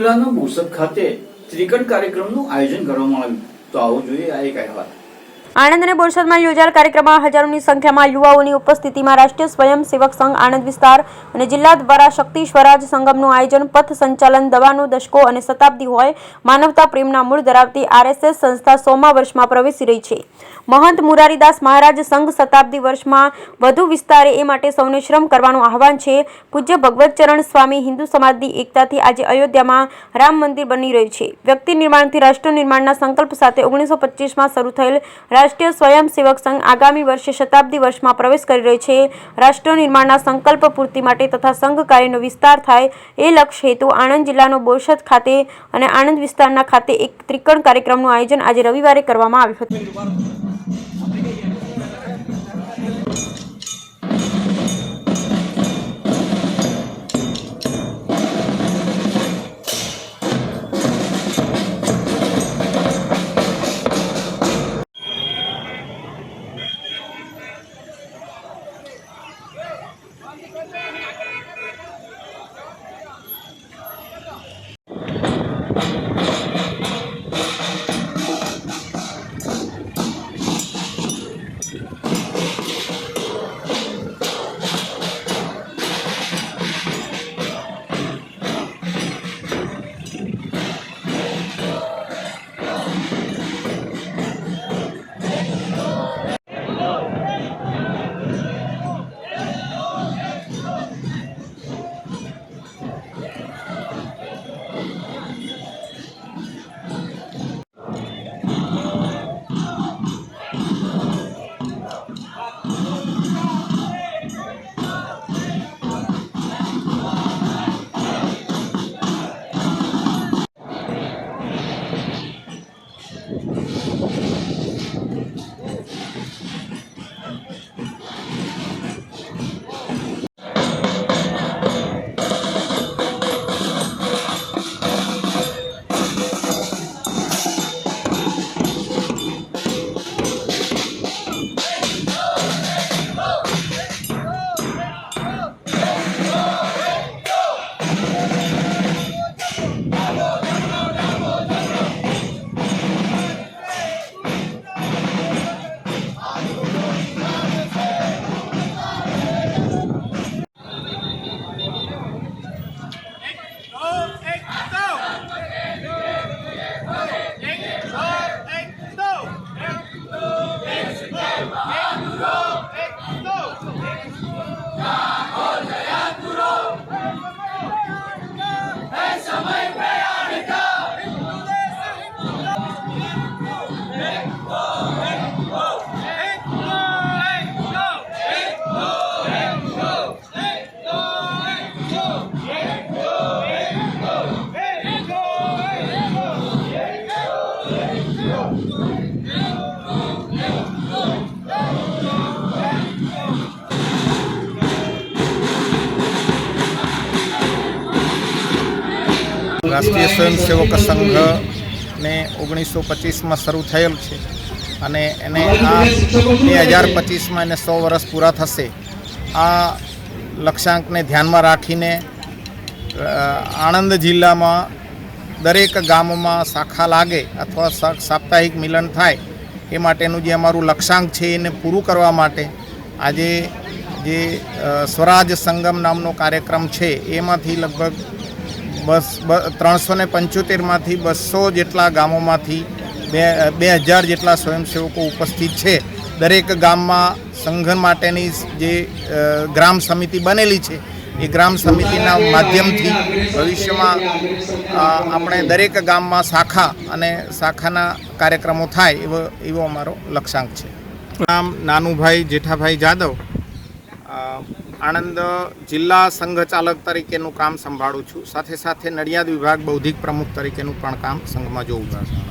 જિલ્લાના બોરસદ ખાતે ત્રિકટ કાર્યક્રમનું આયોજન કરવામાં આવ્યું. તો આવો જોઈએ આ એક અહેવાલ. આણંદ અને બોરસદમાં યોજાયેલ કાર્યક્રમમાં હજારોની સંખ્યામાં યુવાઓની ઉપસ્થિતિમાં રાષ્ટ્રીય સ્વયંસેવક સંઘ આણંદ વિસ્તાર અને જિલ્લા દ્વારા શક્તિ સ્વરાજ સંગમનું આયોજન, પથ સંચાલન, દવાનો દશકો અને શતાબ્દી હોય માનવતા પ્રેમના મૂળ ધરાવતી આરએસએસ સંસ્થા 100મા વર્ષમાં પ્રવેશી રહી છે. મહંત મુરારીદાસ મહારાજ સંઘ શતાબ્દી વર્ષમાં વધુ વિસ્તારે એ માટે સૌને શ્રમ કરવાનું આહવાન છે. પૂજ્ય ભગવતચરણ સ્વામી હિન્દુ સમાજની એકતાથી આજે અયોધ્યામાં રામ મંદિર બની રહ્યું છે. વ્યક્તિ નિર્માણથી રાષ્ટ્ર નિર્માણના સંકલ્પ સાથે 1925માં શરૂ થયેલ રાષ્ટ્રીય સ્વયંસેવક સંઘ આગામી વર્ષે શતાબ્દી વર્ષમાં પ્રવેશ કરી રહ્યો છે. રાષ્ટ્ર નિર્માણના સંકલ્પ પૂર્તિ માટે તથા સંઘ કાર્યનો વિસ્તાર થાય એ લક્ષ્ય હેતુ આણંદ જિલ્લાનો બોરસદ ખાતે અને આણંદ વિસ્તારના ખાતે એક ત્રિકટ કાર્યક્રમનું આયોજન આજે રવિવારે કરવામાં આવ્યું હતું. રાષ્ટ્રીય સ્વયંસેવક સંઘને 1925માં શરૂ થયેલ છે અને એને આ 2025માં એને 100 વર્ષ પૂરા થશે. આ લક્ષ્યાંકને ધ્યાનમાં રાખીને આણંદ જિલ્લામાં દરેક ગામમાં શાખા લાગે અથવા સાપ્તાહિક મિલન થાય એ માટેનું જે અમારું લક્ષ્યાંક છે એને પૂરું કરવા માટે આજે જે સ્વરાજ સંગમ નામનો કાર્યક્રમ છે એમાંથી લગભગ 375માંથી 200 જેટલા ગામોમાંથી 2000 જેટલા સ્વયંસેવકો ઉપસ્થિત છે. દરેક ગામમાં સંઘ માટેની જે ગ્રામ સમિતિ બનેલી છે એ ગ્રામ સમિતિના માધ્યમથી ભવિષ્યમાં આપણે દરેક ગામમાં શાખા અને શાખાના કાર્યક્રમો થાય એવો અમારો લક્ષ્યાંક છે. નામ નાનુભાઈ જેઠાભાઈ જાદવ, આણંદ જિલ્લા સંઘ ચાલક તરીકેનું કામ સંભાળું છું. સાથે સાથે નડિયાદ વિભાગ બૌદ્ધિક પ્રમુખ તરીકેનું પણ કામ સંઘમાં જોઉં છું.